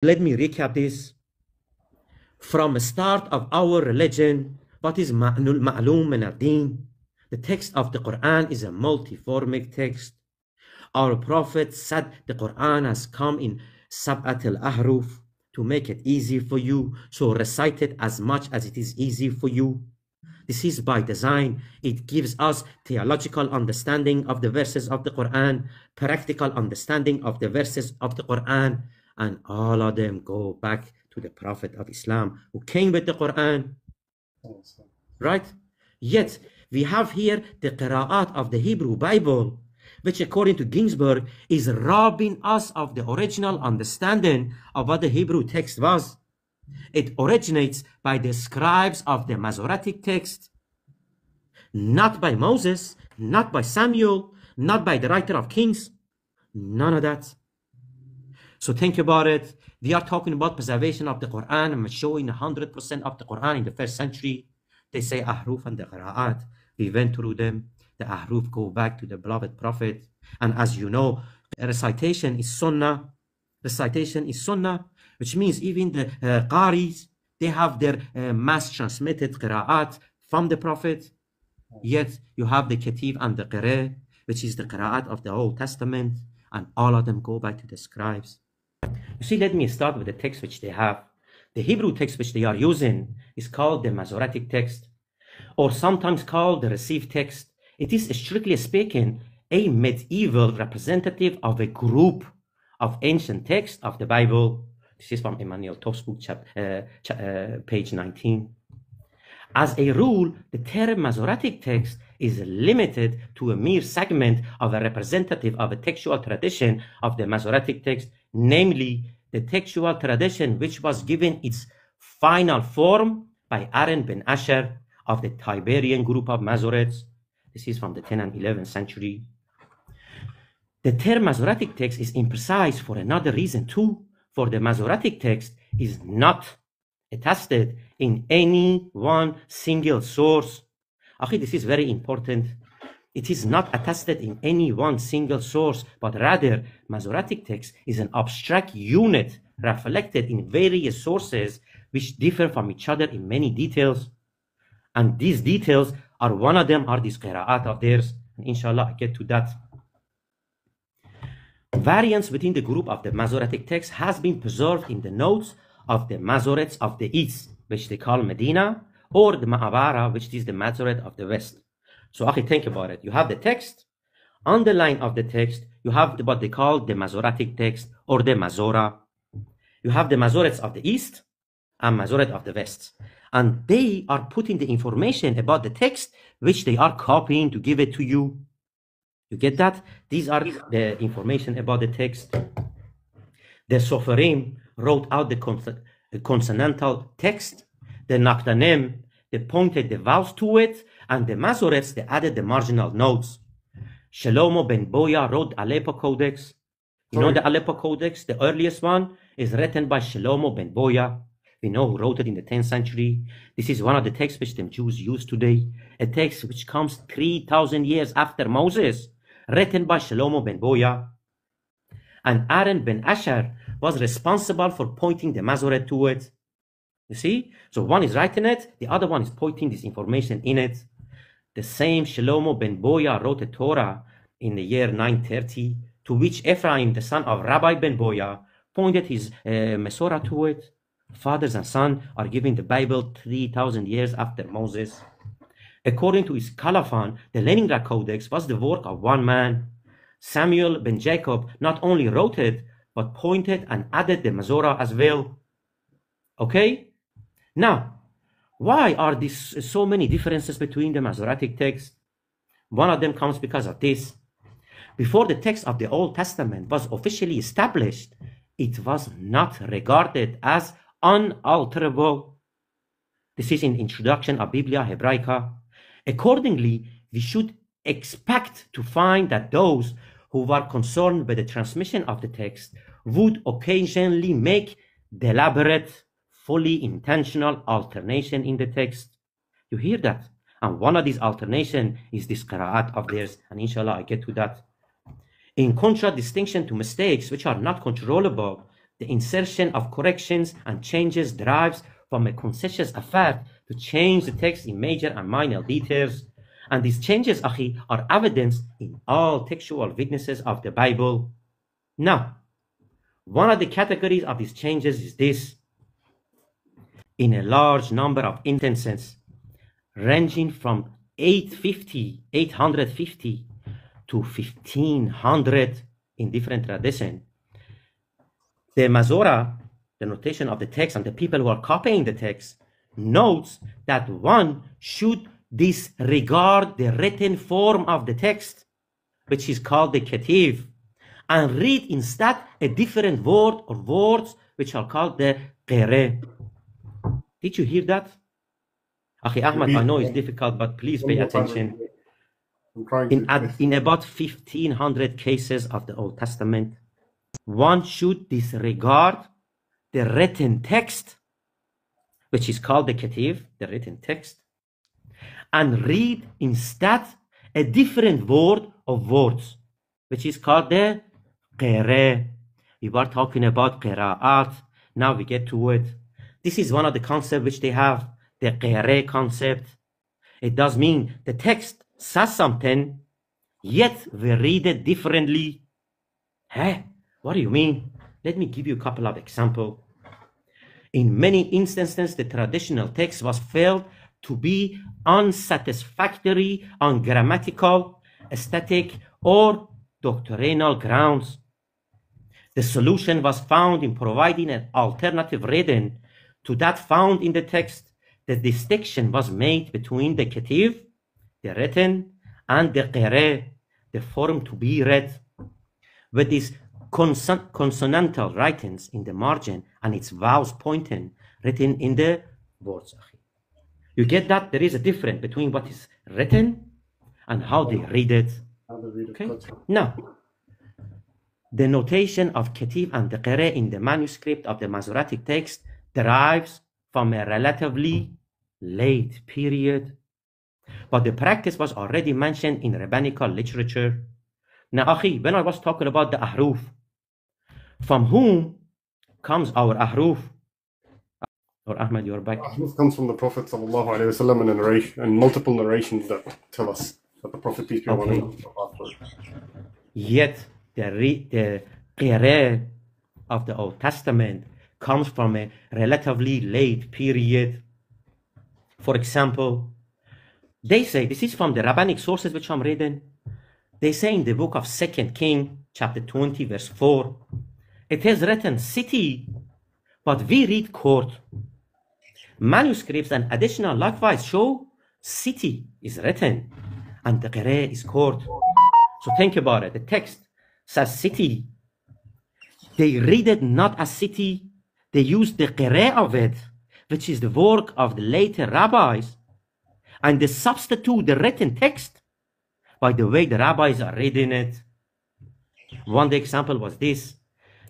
Let me recap this. From the start of our religion, what is ma'lum min ad-din? The text of the Quran is a multiformic text. Our Prophet said the Quran has come in Sab'at al-Ahruf to make it easy for you. So recite it as much as it is easy for you. This is by design. It gives us theological understanding of the verses of the Quran, practical understanding of the verses of the Quran, and all of them go back to the Prophet of Islam who came with the Quran. Right? Yet, we have here the Qira'at of the Hebrew Bible, which according to Ginsburg is robbing us of the original understanding of what the Hebrew text was. It originates by the scribes of the Masoretic text, not by Moses, not by Samuel, not by the writer of Kings, none of that. So think about it. We are talking about preservation of the Quran and showing 100% of the Quran in the first century. They say Ahruf and the Qira'at. We went through them. The Ahruf go back to the beloved Prophet. And as you know, recitation is Sunnah. Recitation is Sunnah, which means even the Qaris, they have their mass transmitted Qira'at from the Prophet. Yet you have the Ketib and the Qira, which is the Qira'at of the Old Testament, and all of them go back to the scribes. You see, let me start with the text which they have. The Hebrew text which they are using is called the Masoretic text, or sometimes called the received text. It is, strictly speaking, a medieval representative of a group of ancient texts of the Bible. This is from Emmanuel Toft's book, page 19. As a rule, the term Masoretic text is limited to a mere segment of a representative of a textual tradition of the Masoretic text, namely the textual tradition which was given its final form by Aaron ben Asher of the Tiberian group of Masoretes. This is from the 10th and 11th century. The term Masoretic text is imprecise for another reason too, for the Masoretic text is not attested in any one single source. Actually, this is very important. It is not attested in any one single source, but rather Masoretic text is an abstract unit reflected in various sources which differ from each other in many details. And these details are, one of them are these Qira'at of theirs. And inshallah, I get to that. Variance within the group of the Masoretic text has been preserved in the notes of the Masoretes of the East, which they call Medina, or the Ma'abara, which is the Masoret of the West. So, actually, think about it. You have the text. On the line of the text, you have what they call the Masoretic text, or the Mazora. You have the Masoretes of the East and Masoret of the West. And they are putting the information about the text, which they are copying to give it to you. You get that? These are the information about the text. The Soferim wrote out the consonantal text. The Naqtanim, they pointed the vowels to it. And the Masoretes, they added the marginal notes. Shlomo ben Boya wrote Aleppo Codex. You know the Aleppo Codex, the earliest one, is written by Shlomo ben Boya. We know who wrote it in the 10th century. This is one of the texts which the Jews use today. A text which comes 3,000 years after Moses, written by Shlomo ben Boya. And Aaron ben Asher was responsible for pointing the Masoret to it. You see? So one is writing it, the other one is pointing this information in it. The same Shlomo ben Boya wrote a Torah in the year 930, to which Ephraim, the son of Rabbi ben Boya, pointed his Mesorah to it. Fathers and sons are giving the Bible 3,000 years after Moses. According to his Colophon, the Leningrad Codex was the work of one man. Samuel ben Jacob not only wrote it, but pointed and added the Mesorah as well. Okay? Now, why are there so many differences between the Masoretic text? One of them comes because of this. Before the text of the Old Testament was officially established, it was not regarded as unalterable. This is in the introduction of Biblia Hebraica. Accordingly, we should expect to find that those who were concerned with the transmission of the text would occasionally make deliberate, fully intentional alternation in the text. You hear that? And one of these alternation is this Qira'at of theirs, and inshallah I get to that. In contradistinction to mistakes which are not controllable, The insertion of corrections and changes derives from a conscious effort to change the text in major and minor details. And these changes, akhi, are evidenced in all textual witnesses of the Bible. Now, one of the categories of these changes is this. In a large number of instances, ranging from 850 to 1500 in different traditions, the Mazora, the notation of the text, and the people who are copying the text, notes that one should disregard the written form of the text, which is called the Ketiv, and read instead a different word or words which are called the Qira'at. Did you hear that? Akhi Ahmad, I know it's difficult, but please pay attention. In about 1500 cases of the Old Testament, one should disregard the written text, which is called the Ketiv, the written text, and read instead a different word of words, which is called the Qira'at. We were talking about Qira'at. Now we get to it. This is one of the concepts which they have, the Qira'at concept. It does mean the text says something, yet we read it differently. Huh? What do you mean? Let me give you a couple of examples. In many instances, the traditional text was felt to be unsatisfactory on grammatical, aesthetic, or doctrinal grounds. The solution was found in providing an alternative reading to that found in the text. The distinction was made between the Ketiv, the written, and the Qira'at, the form to be read, with these consonantal writings in the margin and its vowels pointing written in the words. You get that? There is a difference between what is written and how they read it. Okay? Now, the notation of Ketiv and the Qira'at in the manuscript of the Masoretic text derives from a relatively late period, but the practice was already mentioned in rabbinical literature. Now, Akhi, when I was talking about the ahruf, from whom comes our ahruf? Or Ahmed, you're back. Ahruf comes from the Prophet ﷺ in a narration, and multiple narrations that tell us that the Prophet, peace be upon him, Yet the Qira'at of the Old Testament comes from a relatively late period. For example, they say, this is from the rabbinic sources which I'm reading, they say in the book of 2 Kings, chapter 20, verse 4, it is written city, but we read court. Manuscripts and additional likewise show city is written and the Qira'at is court. So think about it. The text says city. They read it not as city. They use the Qira'at of it, which is the work of the later rabbis, and they substitute the written text by the way the rabbis are reading it. One example was this.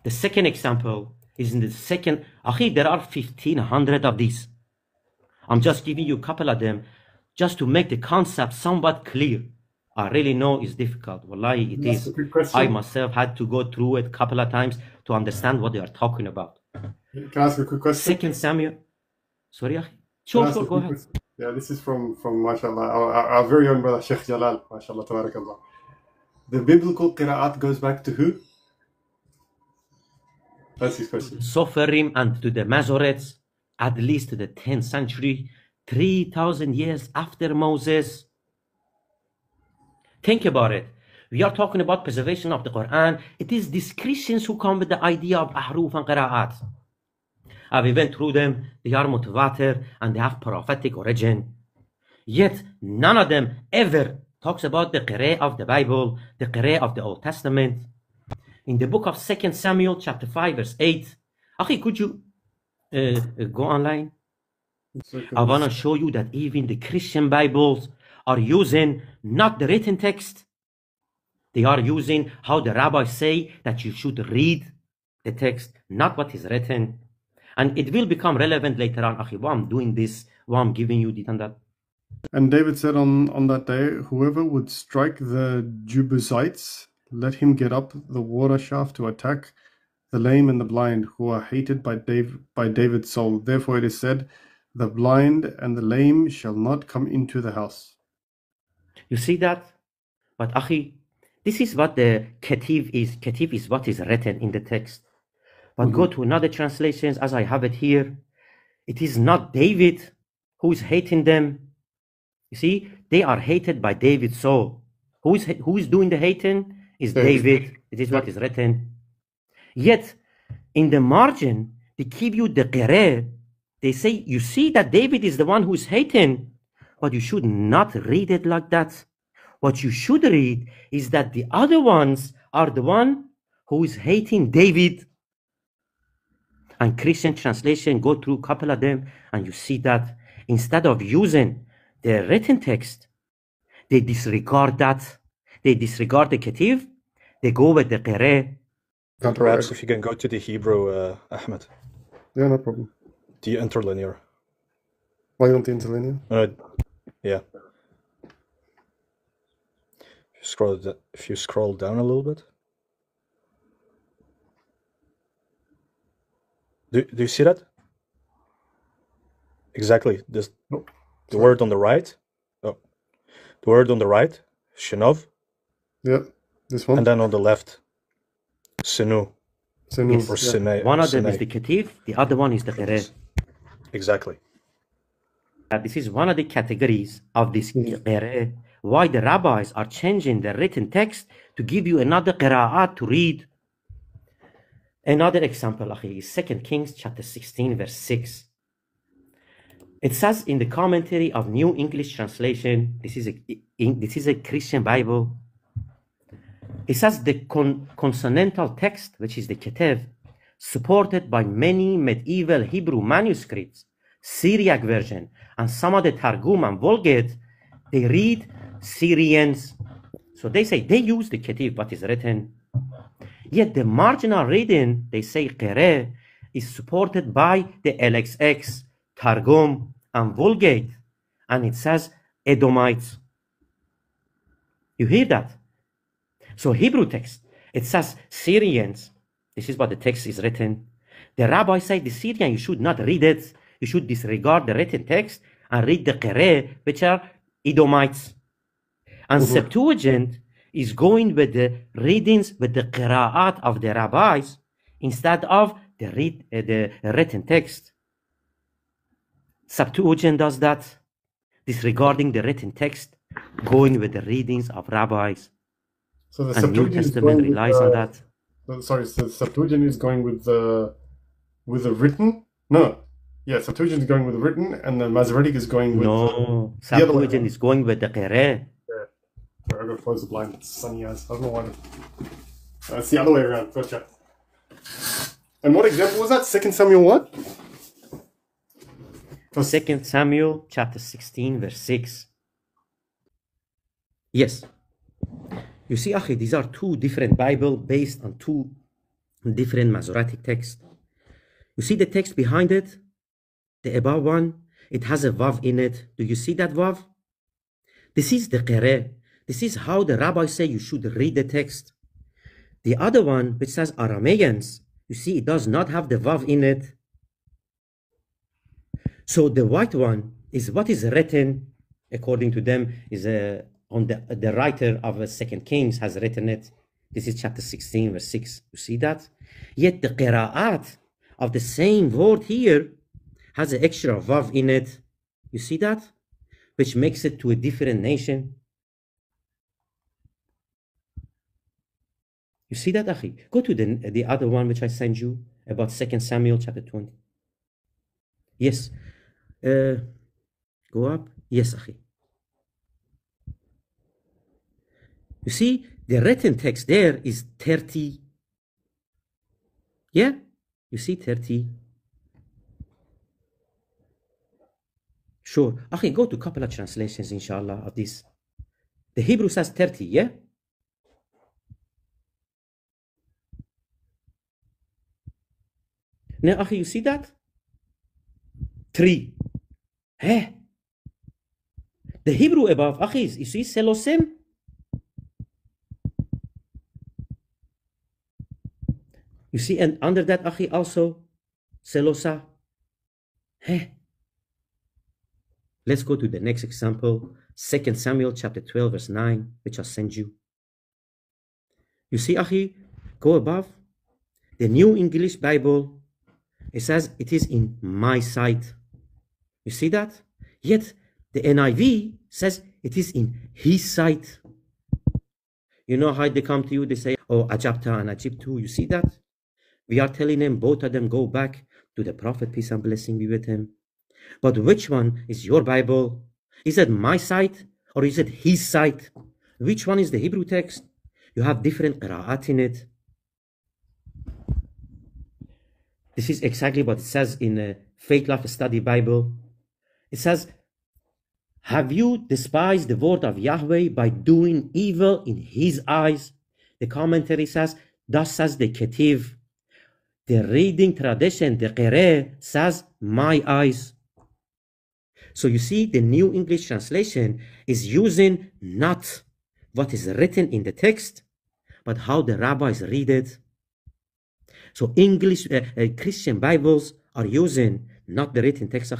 The second example is in the second. Akhi, there are 1500 of these. I'm just giving you a couple of them just to make the concept somewhat clear. I really know it's difficult. Wallahi, it is. I myself had to go through it a couple of times to understand what they are talking about. Can I ask a quick question? Second Samuel. Sorry, Akhi. Sure, go ahead. Yeah, this is from mashallah, our very own brother Sheikh Jalal, mashallah, tabarakallah. The biblical Qira'at goes back to who? That's his question. Soferim and to the Masoretes, at least to the 10th century, 3,000 years after Moses. Think about it. We are talking about preservation of the Quran. It is these Christians who come with the idea of ahruf and qira'at. We went through them. They are mutawatir and they have prophetic origin. Yet none of them ever talks about the Qira'at of the Bible, the Qira'at of the Old Testament. In the book of 2 Samuel chapter 5 verse 8, Akhi, could you go online? I want to show you that even the Christian Bibles are using not the written text. They are using how the rabbis say that you should read the text, not what is written. And it will become relevant later on. Akhi, why I'm doing this, why I'm giving you this and that. And David said on that day, whoever would strike the Jebusites, let him get up the water shaft to attack the lame and the blind, who are hated by David's soul. Therefore it is said, the blind and the lame shall not come into the house. You see that? But Akhi, this is what the Ketiv is. Ketiv is what is written in the text. But go to another translations, as I have it here. It is not David who is hating them. You see, they are hated by David's soul. Who is doing the hating? Is David. It is what is written. Yet, in the margin, they give you the qira'ah. They say, you see that David is the one who is hating, but you should not read it like that. What you should read is that the other ones are the one who is hating David. And Christian translation, go through a couple of them, and you see that instead of using the written text, they disregard that. They disregard the Ketiv. They go with the qira'ah. Perhaps if you can go to the Hebrew, Ahmed. Yeah, no problem. The interlinear. Why you want the interlinear? Yeah. If you scroll down a little bit. Do you see that? Exactly. This the word on the right. Oh, the word on the right, Shinov. Yeah, this one. And then on the left, Sinu. Sinu. Yes. Or Sinai. One of them is the Ketiv, the other one is the qira'ah. Exactly. This is one of the categories of this qira'ah. Why the rabbis are changing the written text to give you another qira'at to read. Another example, Akhi, is 2 Kings chapter 16, verse 6. It says in the commentary of New English Translation, this is a Christian Bible. It says the consonantal text, which is the Ketev, supported by many medieval Hebrew manuscripts, Syriac version, and some of the Targum and Vulgate, they read Syrians. So they say they use the Ketiv, what is written. Yet the marginal reading, they say qira'ah, is supported by the LXX, Targum, and Vulgate. And it says Edomites. You hear that? So Hebrew text, it says Syrians. This is what the text is written. The rabbi said the Syrian, you should not read it. You should disregard the written text and read the qira'ah, which are Edomites. And Septuagint is going with the readings, with the qira'at of the rabbis, instead of the written text. Septuagint does that, disregarding the written text, going with the readings of rabbis. So the And New Septuagint is Testament going relies on that. So the Septuagint is going with the written? No. Yeah, Septuagint is going with the written, and the Masoretic is going with No, the other way. Septuagint is going with the qira'ah. Sorry, I gotta close the blind. It's sunny as. I don't know why. It's the other way around. First chat. And what example was that? 2 Samuel what? 2 Samuel chapter 16, verse 6. Yes. You see, Akhi, these are two different Bibles based on two different Masoretic texts. You see the text behind it? The above one, it has a vav in it. Do you see that vav? This is the qira'ah. This is how the rabbis say you should read the text. The other one, which says Arameans, you see it does not have the vav in it. So the white one is what is written, according to them, is on the writer of 2 Kings has written it. This is chapter 16, verse 6. You see that? Yet the qira'at of the same word here has an extra vav in it. You see that? Which makes it to a different nation. You see that, Akhi? Go to the other one which I sent you about 2 Samuel chapter 20. Yes. Go up. Yes, Akhi. You see, the written text there is 30. Yeah? You see 30. Sure. Akhi, go to a couple of translations, inshallah, of this. The Hebrew says 30, yeah? Now, Akhi, you see that? 3. Hey. The Hebrew above, Akhi, you see Selosim? You see, and under that, akhi, also, selosa. Let's go to the next example, 2 Samuel chapter 12, verse 9, which I'll send you. You see, akhi, go above. The New English Bible, it says it is in my sight. You see that? Yet the NIV says it is in his sight. You know how they come to you, they say, oh, Ajabta and Ajibtu. You see that? We are telling them, both of them go back to the Prophet, peace and blessing be with him. But which one is your Bible? Is it my sight or is it his sight? Which one is the Hebrew text? You have different qira'at in it. This is exactly what it says in the Faith Life Study Bible. It says, have you despised the word of Yahweh by doing evil in his eyes? The commentary says, thus says the Ketiv. The reading tradition, the Qira'at, says, my eyes. So you see, the New English translation is using not what is written in the text, but how the rabbis read it. So English Christian Bibles are using not the written text,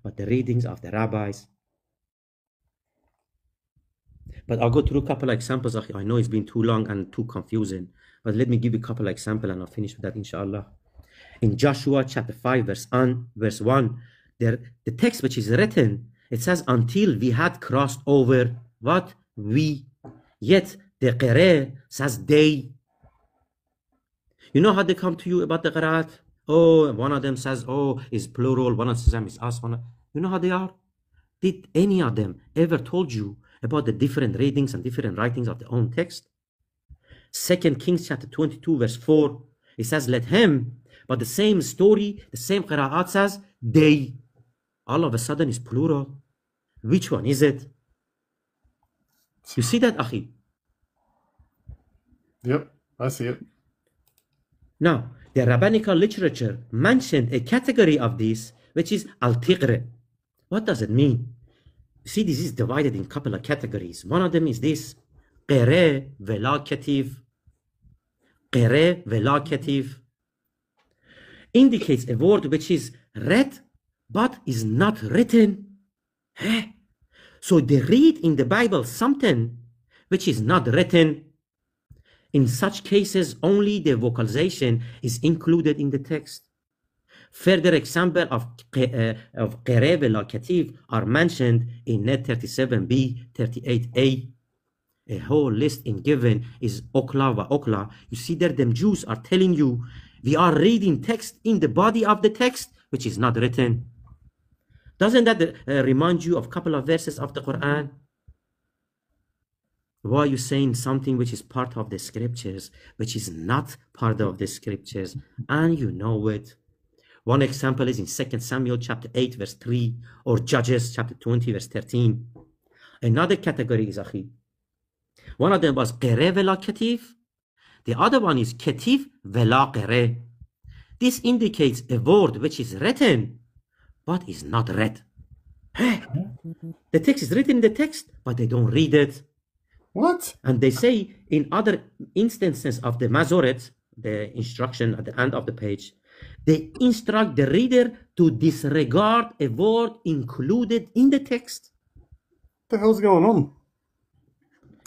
but the readings of the rabbis. But I'll go through a couple of examples. I know it's been too long and too confusing, but let me give you a couple of examples and I'll finish with that, inshallah. In Joshua chapter 5, verse 1, the text which is written, it says, until we had crossed over, what? We. Yet the Qira'at says they. You know how they come to you about the Qira'at? Oh, one of them says, oh, is plural, one of them is us. You know how they are? Did any of them ever told you about the different readings and different writings of their own text? 2 Kings chapter 22, verse 4, it says, let him, but the same story, the same Qira'at says, they. All of a sudden is plural. Which one is it? You see that, akhi? Yep, I see it. Now, the rabbinical literature mentioned a category of this, which is al-tiqr. What does it mean? You see, this is divided in a couple of categories. One of them is this, qira vela kativ. Qira vela kativ indicates a word which is read, but is not written. So they read in the Bible something which is not written. In such cases, only the vocalization is included in the text. Further example of qira vela kativ are mentioned in Net 37b, 38a. A whole list in given is okla wa okla. You see there, them Jews are telling you, we are reading text in the body of the text, which is not written. Doesn't that remind you of a couple of verses of the Quran? Why are you saying something which is part of the scriptures, which is not part of the scriptures, and you know it? One example is in 2 Samuel chapter 8, verse 3, or Judges chapter 20, verse 13. Another category is akhi. One of them was qira vela kativ. The other one is kativ vela qira. This indicates a word which is written, but is not read. The text is written in the text, but they don't read it. What? And they say in other instances of the Masoret, the instruction at the end of the page, they instruct the reader to disregard a word included in the text. What the hell's going on?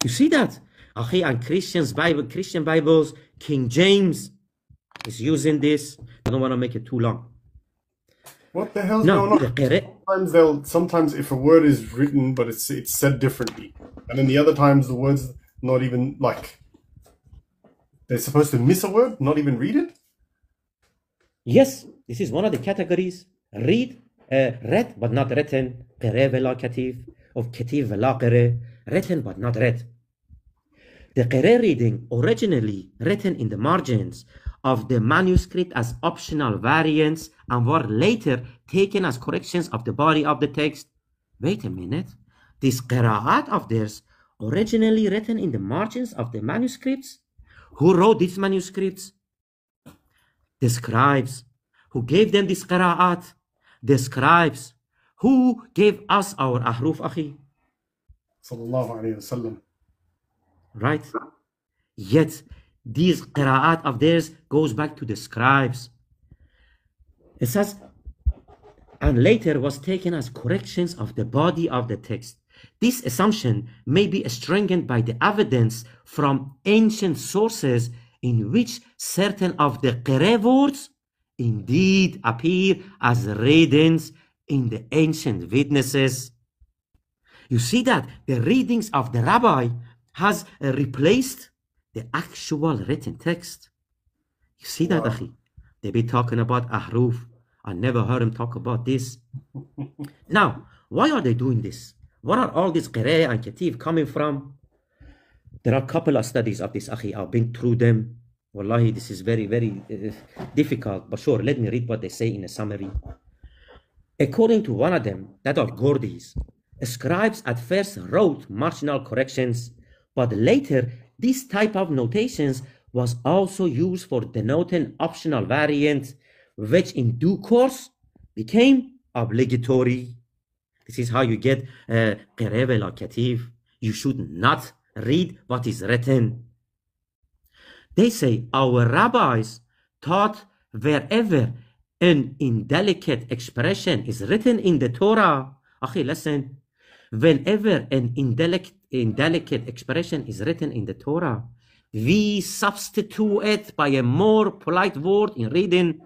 You see that? And Christian Bibles, King James is using this. I don't want to make it too long. What the hell's going on? Sometimes if a word is written, but it's said differently. And then the other times the word's not even, like, they're supposed to miss a word, not even read it? Yes, this is one of the categories. Read, read but not written. Qira vela kativ, of kativ vela qira, written but not read. The qira reading, originally written in the margins of the manuscript as optional variants and were later taken as corrections of the body of the text. Wait a minute. This qira'at of theirs, originally written in the margins of the manuscripts? Who wrote these manuscripts? The scribes. Who gave them this qira'at? The scribes. Who gave us our ahruf, akhi? Sallallahu alayhi wa sallam. Right? Yet, These qira'at of theirs goes back to the scribes. It says, and later was taken as corrections of the body of the text. This assumption may be strengthened by the evidence from ancient sources in which certain of the qira words indeed appear as readings in the ancient witnesses. You see that the readings of the rabbi has replaced the actual written text. You see that, Akhi? They be talking about ahruf. I never heard him talk about this. Now, why are they doing this? What are all these qira and katif coming from? There are a couple of studies of this, Akhi. I've been through them. Wallahi, this is very, very difficult. But sure, let me read what they say in a summary. According to one of them, that of Gordy's, scribes at first wrote marginal corrections, but later this type of notations was also used for denoting optional variants, which in due course became obligatory. This is how you get qira bil katif. You should not read what is written. They say our rabbis taught wherever an indelicate expression is written in the Torah. Akhi, listen. Whenever an indelicate expression is written in the Torah, we substitute it by a more polite word in reading.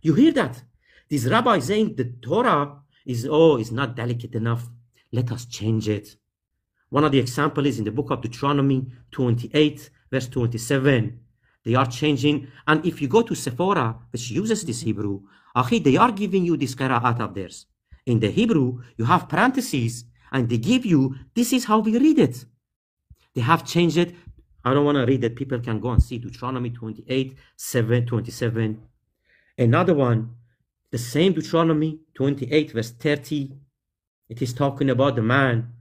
You hear that? This rabbi saying the Torah is not delicate enough. Let us change it. One of the examples is in the book of Deuteronomy 28, verse 27. They are changing. And if you go to Sephora, which uses this Hebrew, Akhi, they are giving you this qira'at of theirs. In the Hebrew, you have parentheses, and they give you, this is how we read it. They have changed it. I don't want to read it. People can go and see Deuteronomy 28, 27. Another one, the same Deuteronomy 28, verse 30. It is talking about the man.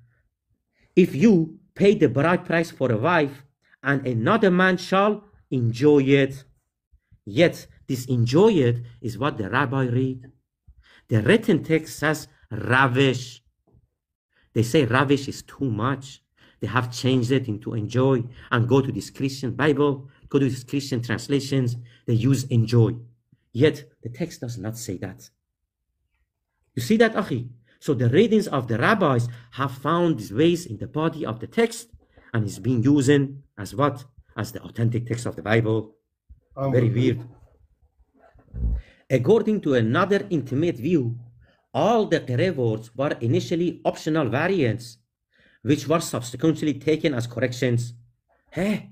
If you pay the bride price for a wife, and another man shall enjoy it. Yet, this enjoy it is what the rabbi read. The written text says ravish. They say ravish is too much. They have changed it into enjoy. And go to this Christian Bible, go to these Christian translations, they use enjoy. Yet, the text does not say that. You see that, Akhi? So the readings of the rabbis have found these ways in the body of the text, and is being used as what? As the authentic text of the Bible. Very weird. According to another intimate view, all the qira words were initially optional variants, which were subsequently taken as corrections. Hey,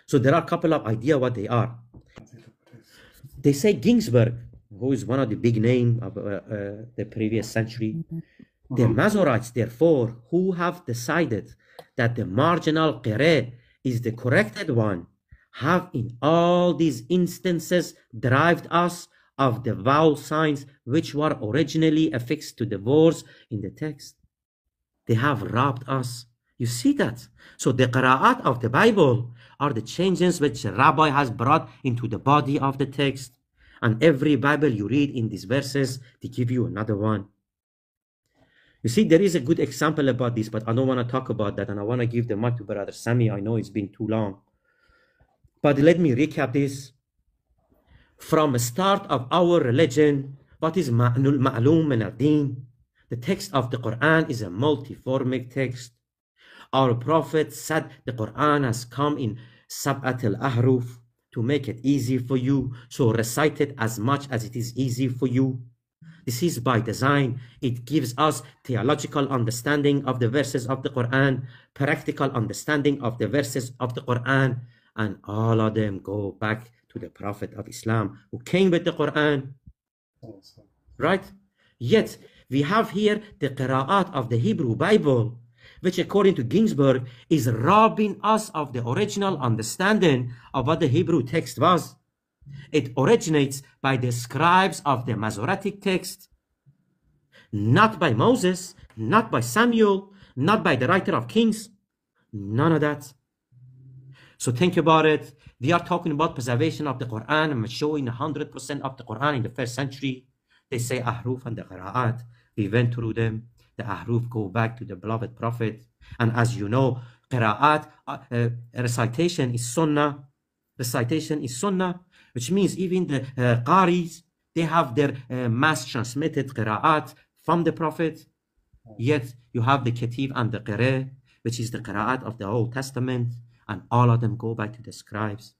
so there are a couple of ideas what they are. They say Ginsburg, who is one of the big names of the previous century, the Masoretes, therefore, who have decided that the marginal qira is the corrected one, have in all these instances derived us of the vowel signs which were originally affixed to the words in the text. They have robbed us. You see that? So the qira'at of the Bible are the changes which the rabbi has brought into the body of the text. And every Bible you read in these verses, they give you another one. You see, there is a good example about this, but I don't want to talk about that, and I want to give the mic to Brother Sami. I know it's been too long. But let me recap this. From the start of our religion, what is ma'lum min ad-din? The text of the Quran is a multiformic text. Our Prophet said the Quran has come in sab'at al-ahruf to make it easy for you. So recite it as much as it is easy for you. This is by design. It gives us theological understanding of the verses of the Quran, practical understanding of the verses of the Quran, and all of them go back to the Prophet of Islam who came with the Quran. Right? Yet, we have here the Qira'at of the Hebrew Bible, which according to Ginsburg is robbing us of the original understanding of what the Hebrew text was. It originates by the scribes of the Masoretic text, not by Moses, not by Samuel, not by the writer of Kings, none of that. So think about it. We are talking about preservation of the Quran and showing 100% of the Quran in the first century. They say ahruf and the qira'at. We went through them. The ahruf go back to the beloved Prophet. And as you know, qira'at, recitation is sunnah. recitation is sunnah, which means even the qaris, they have their mass transmitted qira'at from the Prophet. Yet you have the Ketib and the Qira, which is the Qira'at of the Old Testament, and all of them go back to the scribes.